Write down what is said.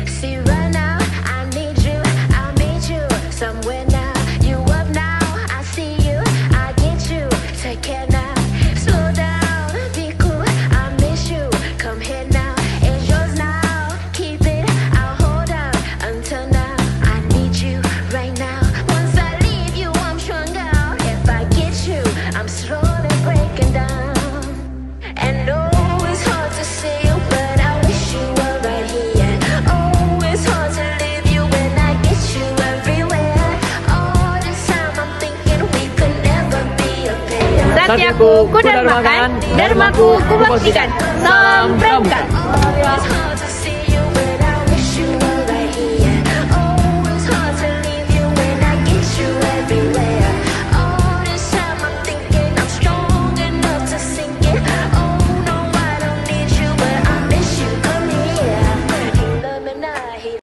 See right now, I need you, I'll meet you somewhere now. You up now, I see you, I get you. Take care now, slow down, be cool. I miss you, come here now. It's yours now, keep it. I'll hold out until now. I need you right now. Once I leave you, I'm stronger. If I get you, I'm slowly breaking down. And oh, it's hard to say it, but I wish you were right here. Oh, it's hard to leave you when I get you everywhere. All this time I'm thinking we could never be a pair. Satyaku ku dharmakan, dharmaku ku baktikan. Salam Pramuka.